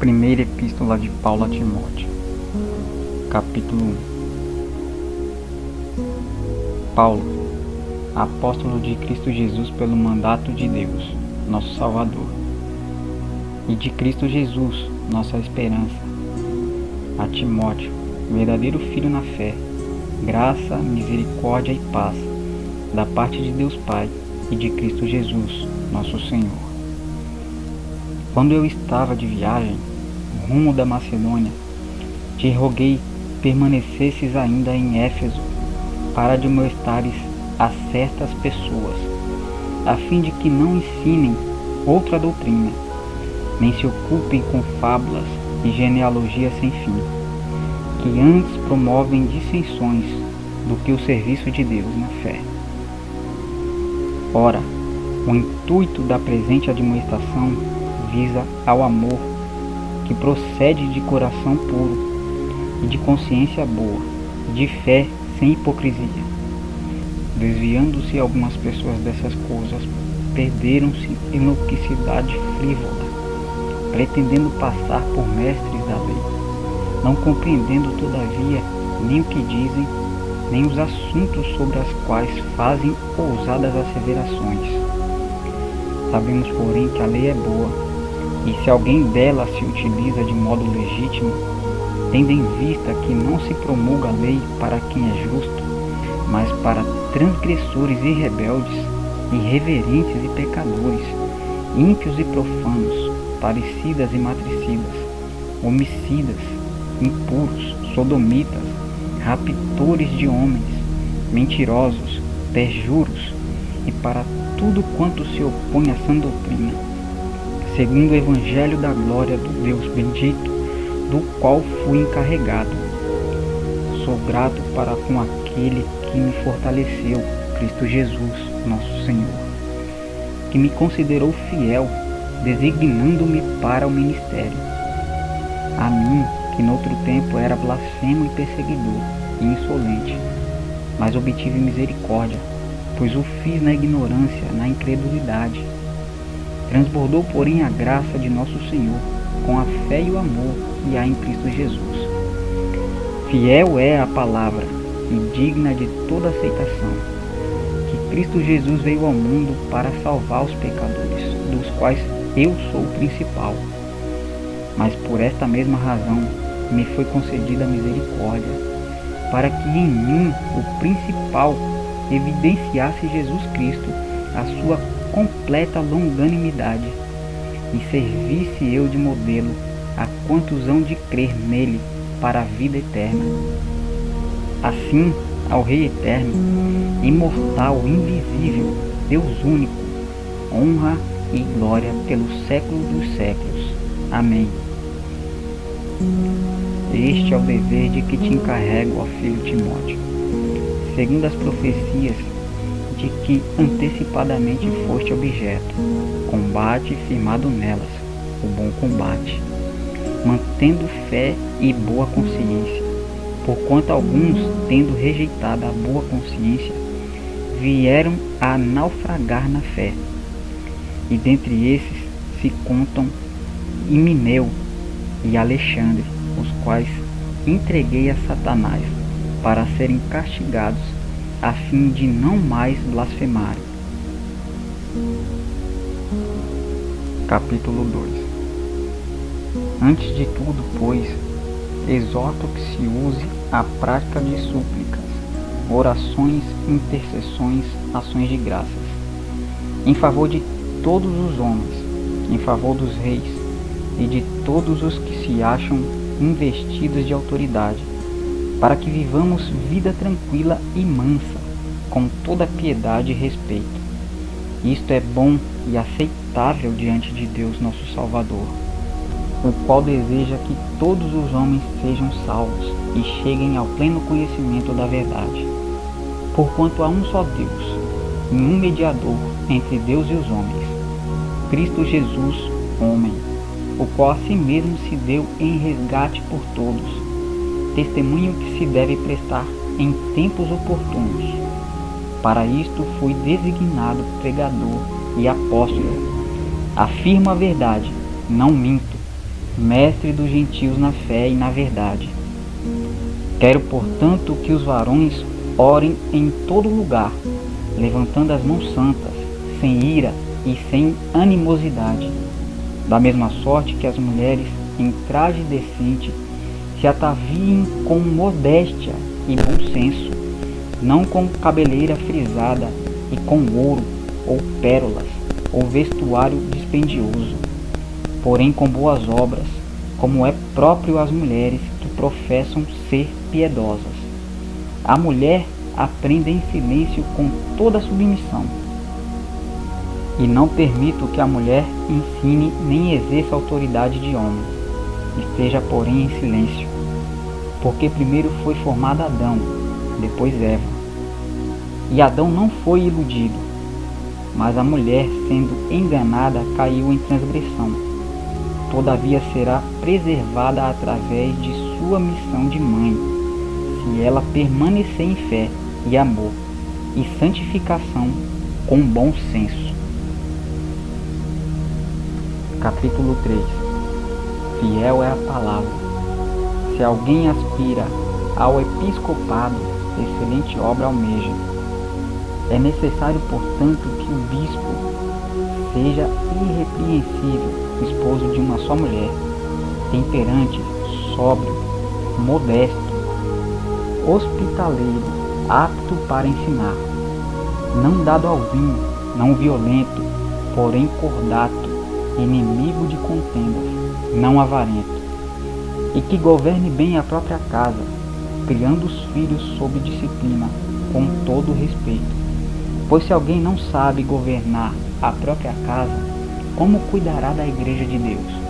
Primeira Epístola de Paulo a Timóteo, capítulo 1. Paulo, apóstolo de Cristo Jesus pelo mandato de Deus, nosso Salvador, e de Cristo Jesus, nossa esperança, a Timóteo, verdadeiro filho na fé, graça, misericórdia e paz, da parte de Deus Pai e de Cristo Jesus, nosso Senhor. Quando eu estava de viagem, rumo da Macedônia, te roguei permanecesses ainda em Éfeso, para admoestares a certas pessoas, a fim de que não ensinem outra doutrina, nem se ocupem com fábulas e genealogias sem fim, que antes promovem dissensões do que o serviço de Deus na fé. Ora, o intuito da presente admoestação visa ao amor que procede de coração puro e de consciência boa, de fé sem hipocrisia. Desviando-se algumas pessoas dessas coisas, perderam-se em louquicidade frívola, pretendendo passar por mestres da lei, não compreendendo todavia nem o que dizem, nem os assuntos sobre os quais fazem ousadas asseverações. Sabemos, porém, que a lei é boa, e se alguém dela se utiliza de modo legítimo, tendo em vista que não se promulga a lei para quem é justo, mas para transgressores e rebeldes, irreverentes e pecadores, ímpios e profanos, parricidas e matricidas, homicidas, impuros, sodomitas, raptores de homens, mentirosos, perjuros, e para tudo quanto se opõe à sã doutrina, segundo o Evangelho da glória do Deus bendito, do qual fui encarregado. Sou grato para com aquele que me fortaleceu, Cristo Jesus, nosso Senhor, que me considerou fiel, designando-me para o ministério. A mim, que noutro tempo era blasfemo e perseguidor, e insolente, mas obtive misericórdia, pois o fiz na ignorância, na incredulidade. Transbordou, porém, a graça de nosso Senhor, com a fé e o amor que há em Cristo Jesus. Fiel é a palavra, e digna de toda aceitação, que Cristo Jesus veio ao mundo para salvar os pecadores, dos quais eu sou o principal. Mas por esta mesma razão me foi concedida a misericórdia, para que em mim, o principal, evidenciasse Jesus Cristo a sua completa longanimidade, e servisse eu de modelo a quantos hão de crer nele para a vida eterna. Assim, ao Rei eterno, imortal, invisível, Deus único, honra e glória pelos séculos dos séculos. Amém. Este é o dever de que te encarrego, ó filho Timóteo, segundo as profecias de que antecipadamente foste objeto. Combate firmado nelas o bom combate, mantendo fé e boa consciência, porquanto alguns, tendo rejeitado a boa consciência, vieram a naufragar na fé. E dentre esses se contam Himeneu e Alexandre, os quais entreguei a Satanás para serem castigados, a fim de não mais blasfemarem. Capítulo 2. Antes de tudo, pois, exorto que se use a prática de súplicas, orações, intercessões, ações de graças, em favor de todos os homens, em favor dos reis e de todos os que se acham investidos de autoridade, para que vivamos vida tranquila e mansa, com toda piedade e respeito. Isto é bom e aceitável diante de Deus nosso Salvador, o qual deseja que todos os homens sejam salvos e cheguem ao pleno conhecimento da verdade. Porquanto há um só Deus, e um mediador entre Deus e os homens, Cristo Jesus, homem, o qual a si mesmo se deu em resgate por todos, testemunho que se deve prestar em tempos oportunos. Para isto fui designado pregador e apóstolo. Afirmo a verdade, não minto, mestre dos gentios na fé e na verdade. Quero, portanto, que os varões orem em todo lugar, levantando as mãos santas, sem ira e sem animosidade. Da mesma sorte que as mulheres, em traje decente, se ataviem com modéstia e bom senso, não com cabeleira frisada e com ouro, ou pérolas, ou vestuário dispendioso, porém com boas obras, como é próprio às mulheres que professam ser piedosas. A mulher aprenda em silêncio com toda submissão. E não permito que a mulher ensine nem exerça autoridade de homem. Esteja, porém, em silêncio. Porque primeiro foi formado Adão, depois Eva. E Adão não foi iludido, mas a mulher, sendo enganada, caiu em transgressão. Todavia será preservada através de sua missão de mãe, se ela permanecer em fé e amor e santificação com bom senso. Capítulo 3. Fiel é a palavra. Se alguém aspira ao episcopado, excelente obra almeja. É necessário, portanto, que o bispo seja irrepreensível, esposo de uma só mulher, temperante, sóbrio, modesto, hospitaleiro, apto para ensinar, não dado ao vinho, não violento, porém cordato, inimigo de contendas, não avarento, e que governe bem a própria casa, criando os filhos sob disciplina, com todo respeito. Pois se alguém não sabe governar a própria casa, como cuidará da igreja de Deus?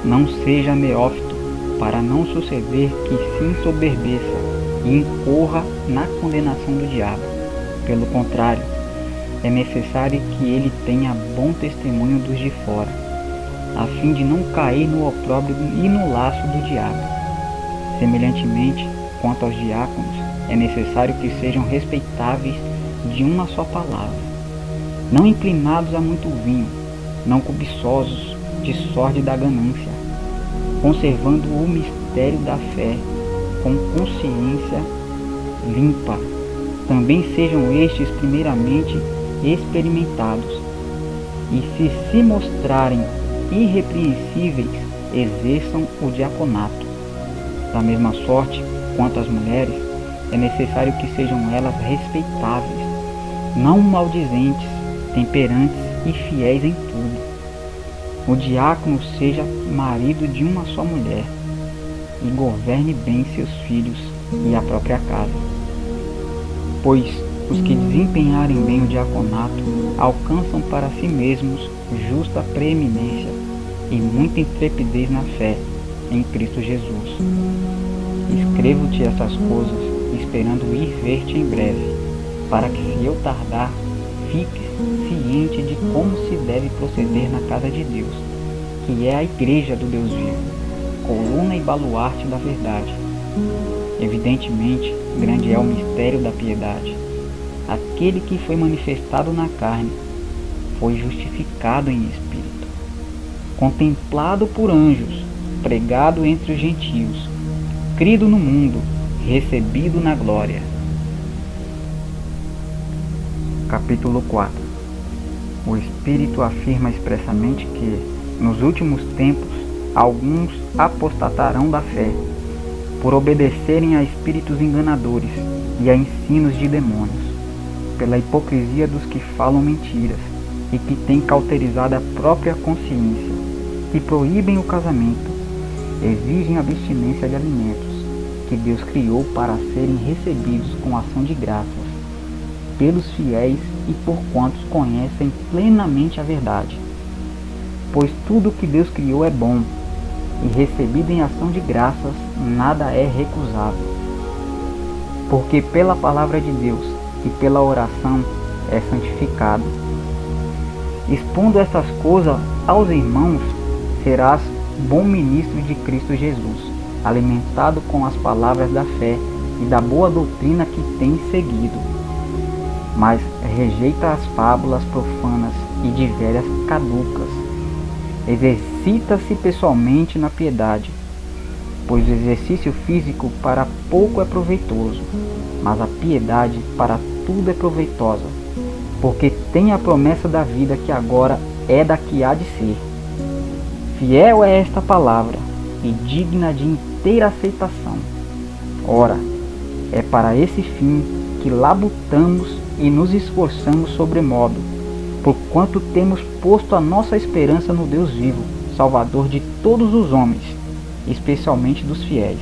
Não seja neófito, para não suceder que se ensoberbeça e incorra na condenação do diabo. Pelo contrário, é necessário que ele tenha bom testemunho dos de fora, a fim de não cair no opróbrio e no laço do diabo. Semelhantemente, quanto aos diáconos, é necessário que sejam respeitáveis de uma só palavra, não inclinados a muito vinho, não cobiçosos de sorte da ganância, conservando o mistério da fé com consciência limpa. Também sejam estes primeiramente experimentados, e se mostrarem irrepreensíveis, exerçam o diaconato. Da mesma sorte, quanto às mulheres, é necessário que sejam elas respeitáveis, não maldizentes, temperantes e fiéis em tudo. O diácono seja marido de uma só mulher, e governe bem seus filhos e a própria casa. Pois os que desempenharem bem o diaconato alcançam para si mesmos justa preeminência e muita intrepidez na fé em Cristo Jesus. Escrevo-te essas coisas, esperando ir ver-te em breve, para que, se eu tardar, fiques ciente de como se deve proceder na casa de Deus, que é a igreja do Deus vivo, coluna e baluarte da verdade. Evidentemente, grande é o mistério da piedade. Aquele que foi manifestado na carne foi justificado em espírito, contemplado por anjos, pregado entre os gentios, crido no mundo, recebido na glória. Capítulo 4. O Espírito afirma expressamente que, nos últimos tempos, alguns apostatarão da fé, por obedecerem a espíritos enganadores e a ensinos de demônios, pela hipocrisia dos que falam mentiras e que têm cauterizado a própria consciência, que proíbem o casamento, exigem abstinência de alimentos que Deus criou para serem recebidos com ação de graças pelos fiéis e por quantos conhecem plenamente a verdade. Pois tudo o que Deus criou é bom, e recebido em ação de graças, nada é recusável. Porque pela palavra de Deus e pela oração é santificado. Expondo estas coisas aos irmãos, serás bom ministro de Cristo Jesus, alimentado com as palavras da fé e da boa doutrina que tens seguido. Mas rejeita as fábulas profanas e de velhas caducas, Exercita-se pessoalmente na piedade, pois o exercício físico para pouco é proveitoso, mas a piedade para tudo é proveitosa, porque tem a promessa da vida que agora é da que há de ser. Fiel é esta palavra e digna de inteira aceitação. Ora, é para esse fim que labutamos e nos esforçamos sobremodo, porquanto temos posto a nossa esperança no Deus vivo, Salvador de todos os homens, especialmente dos fiéis.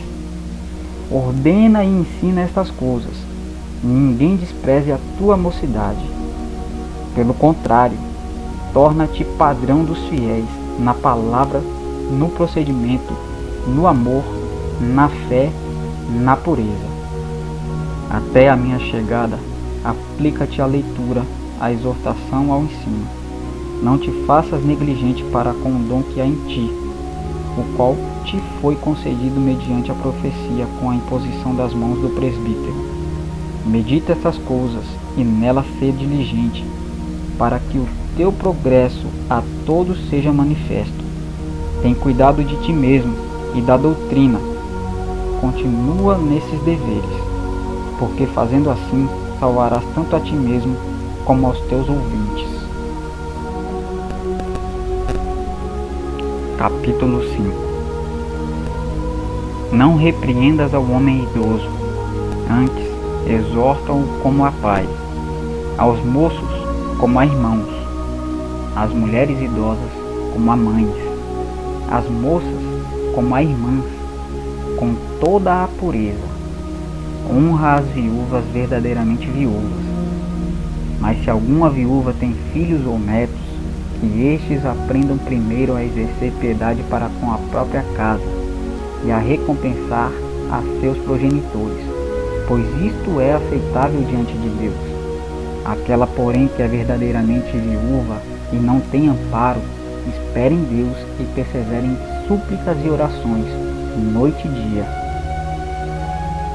Ordena e ensina estas coisas. Ninguém despreze a tua mocidade. Pelo contrário, torna-te padrão dos fiéis na palavra, no procedimento, no amor, na fé, na pureza. Até a minha chegada, aplica-te à leitura, à exortação, ao ensino. Não te faças negligente para com o dom que há em ti, o qual te foi concedido mediante a profecia com a imposição das mãos do presbítero. Medita essas coisas e nelas ser diligente, para que o teu progresso a todos seja manifesto. Tem cuidado de ti mesmo e da doutrina. Continua nesses deveres, porque fazendo assim salvarás tanto a ti mesmo como aos teus ouvintes. Capítulo 5. Não repreendas ao homem idoso, antes exorta-o como a pai, aos moços como a irmãos, às mulheres idosas como a mães, às moças como a irmãs, com toda a pureza. Honra as viúvas verdadeiramente viúvas. Mas se alguma viúva tem filhos ou netos, que estes aprendam primeiro a exercer piedade para com a própria casa e a recompensar a seus progenitores, pois isto é aceitável diante de Deus. Aquela, porém, que é verdadeiramente viúva e não tem amparo, espere em Deus e persevere em súplicas e orações, noite e dia.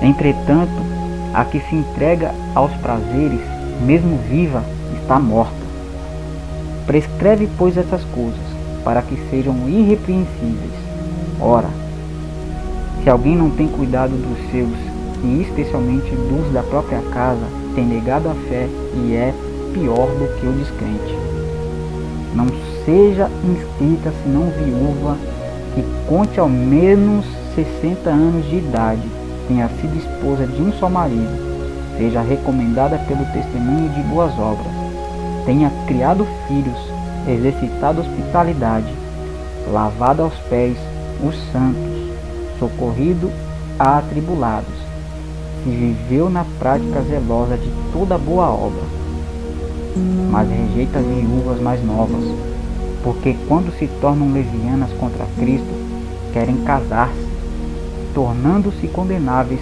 Entretanto, a que se entrega aos prazeres, mesmo viva, está morta. Prescreve, pois, essas coisas, para que sejam irrepreensíveis. Ora, se alguém não tem cuidado dos seus, e especialmente dos da própria casa, tem negado a fé e é pior do que o descrente. Não seja inscrita senão viúva, que conte ao menos 60 anos de idade, tenha sido esposa de um só marido, seja recomendada pelo testemunho de boas obras, tenha criado filhos, exercitado hospitalidade, lavado aos pés os santos, socorrido a atribulados, se viveu na prática zelosa de toda boa obra. Mas rejeita as viúvas mais novas, porque quando se tornam levianas contra Cristo, querem casar-se, tornando-se condenáveis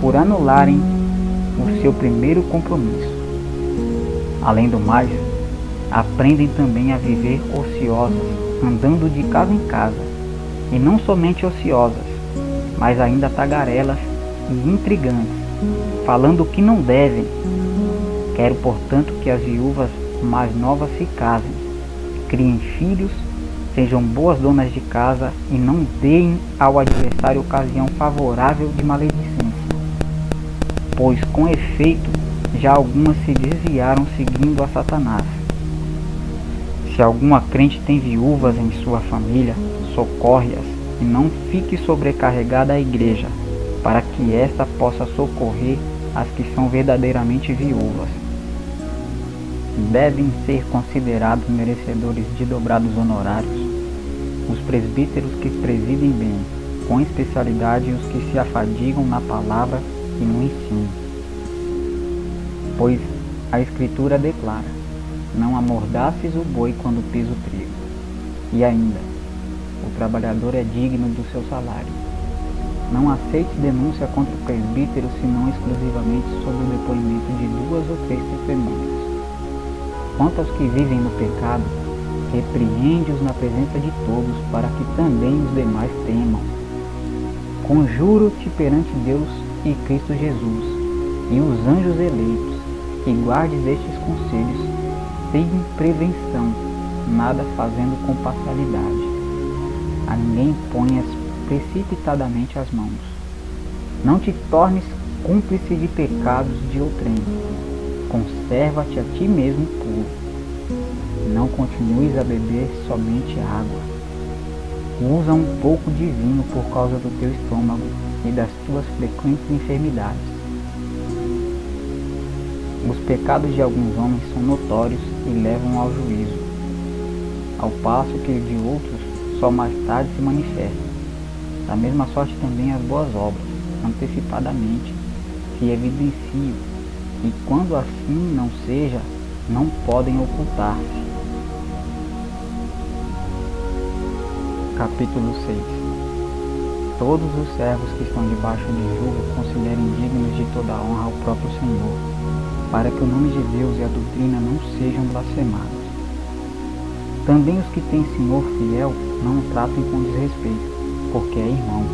por anularem o seu primeiro compromisso. Além do mais, aprendem também a viver ociosas, andando de casa em casa, e não somente ociosas, mas ainda tagarelas e intrigantes, falando o que não devem. Quero, portanto, que as viúvas mais novas se casem, criem filhos, sejam boas donas de casa e não deem ao adversário ocasião favorável de maledicência, pois com efeito já algumas se desviaram seguindo a Satanás. Se alguma crente tem viúvas em sua família, socorre-as e não fique sobrecarregada a igreja, para que esta possa socorrer as que são verdadeiramente viúvas. Devem ser considerados merecedores de dobrados honorários os presbíteros que presidem bem, com especialidade os que se afadigam na palavra e no ensino. Pois a Escritura declara: não amordaces o boi quando pisa o trigo. E ainda, o trabalhador é digno do seu salário. Não aceite denúncia contra o presbítero, senão exclusivamente sob o depoimento de 2 ou 3 testemunhas. Quanto aos que vivem no pecado, repreende-os na presença de todos, para que também os demais temam. Conjuro-te perante Deus e Cristo Jesus, e os anjos eleitos, que guardes estes conselhos, sem prevenção, nada fazendo com parcialidade. A ninguém ponhas precipitadamente as mãos. Não te tornes cúmplice de pecados de outrem. Conserva-te a ti mesmo puro. Não continues a beber somente água. Usa um pouco de vinho por causa do teu estômago e das tuas frequentes enfermidades. Os pecados de alguns homens são notórios e levam ao juízo, ao passo que de outros só mais tarde se manifestam. Da mesma sorte também as boas obras, antecipadamente, se evidenciam, e quando assim não seja, não podem ocultar-se. Capítulo 6. Todos os servos que estão debaixo de julgo considerem dignos de toda a honra ao próprio Senhor, para que o nome de Deus e a doutrina não sejam blasfemados. Também os que têm Senhor fiel não o tratem com desrespeito, porque é irmão.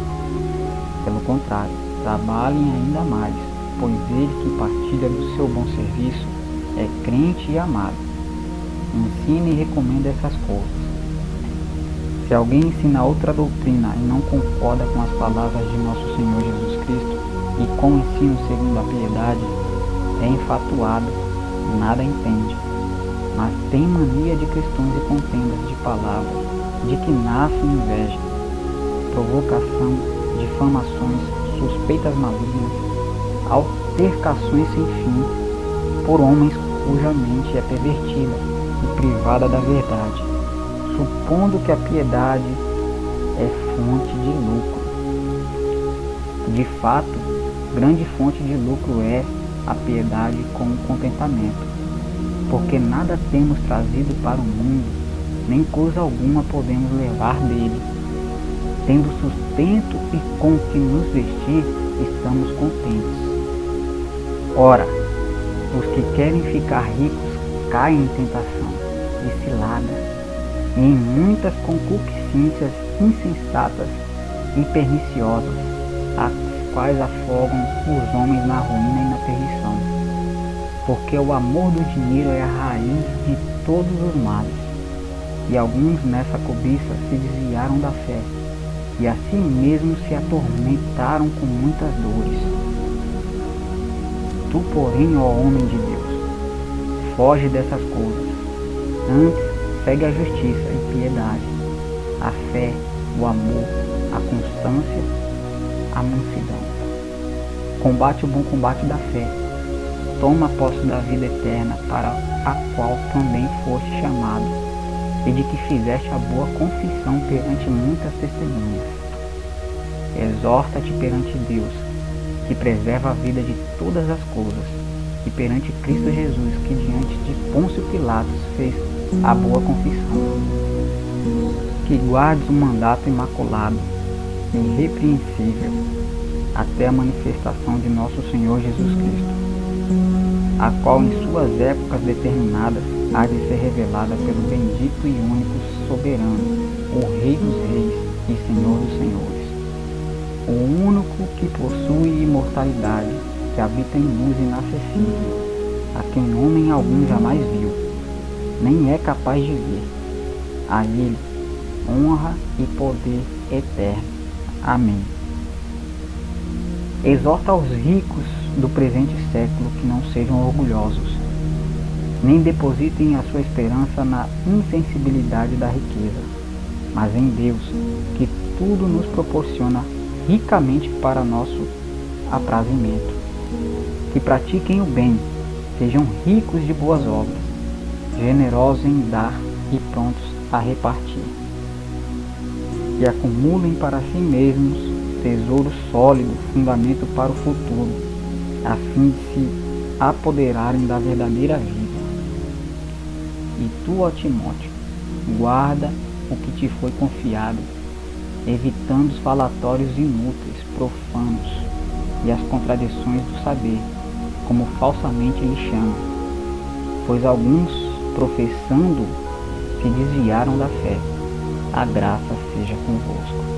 Pelo contrário, trabalhem ainda mais, pois ele que partilha do seu bom serviço é crente e amado. Ensine e recomenda essas coisas. Se alguém ensina outra doutrina e não concorda com as palavras de nosso Senhor Jesus Cristo e com o ensino segundo a piedade, é enfatuado, nada entende, mas tem mania de questões e contendas de palavras, de que nasce inveja, provocação, difamações, suspeitas malignas, altercações sem fim, por homens cuja mente é pervertida e privada da verdade, supondo que a piedade é fonte de lucro. De fato, grande fonte de lucro é a piedade com o contentamento, porque nada temos trazido para o mundo, nem coisa alguma podemos levar dele. Tendo sustento e com que nos vestir, estamos contentes. Ora, os que querem ficar ricos caem em tentação e ciladas, e em muitas concupiscências insensatas e perniciosas, as quais afogam os homens na ruína e na perdição. Porque o amor do dinheiro é a raiz de todos os males, e alguns nessa cobiça se desviaram da fé, e a si mesmos se atormentaram com muitas dores. Tu, porém, ó homem de Deus, foge dessas coisas. Antes, segue a justiça e piedade, a fé, o amor, a constância, a mansidão. Combate o bom combate da fé. Toma posse da vida eterna, para a qual também foste chamado, e de que fizeste a boa confissão perante muitas testemunhas. Exorta-te perante Deus, que preserva a vida de todas as coisas, e perante Cristo Jesus, que diante de Pôncio Pilatos fez a boa confissão. Que guardes o mandato imaculado, irrepreensível, até a manifestação de nosso Senhor Jesus Cristo, a qual em suas épocas determinadas há de ser revelada pelo bendito e único soberano, o Rei dos Reis e Senhor dos Senhores, o único que possui imortalidade, que habita em luz inacessível, a quem homem algum jamais viu, nem é capaz de ver. A ele honra e poder eterno. Amém. Exorta aos ricos do presente século que não sejam orgulhosos, nem depositem a sua esperança na insensibilidade da riqueza, mas em Deus, que tudo nos proporciona ricamente para nosso aprazimento. Que pratiquem o bem, sejam ricos de boas obras, generosos em dar e prontos a repartir. Que acumulem para si mesmos tesouro sólido, fundamento para o futuro, a fim de se apoderarem da verdadeira vida. E tu, ó Timóteo, guarda o que te foi confiado, evitando os falatórios inúteis, profanos, e as contradições do saber, como falsamente lhe chamam, pois alguns, professando, se desviaram da fé. A graça seja convosco.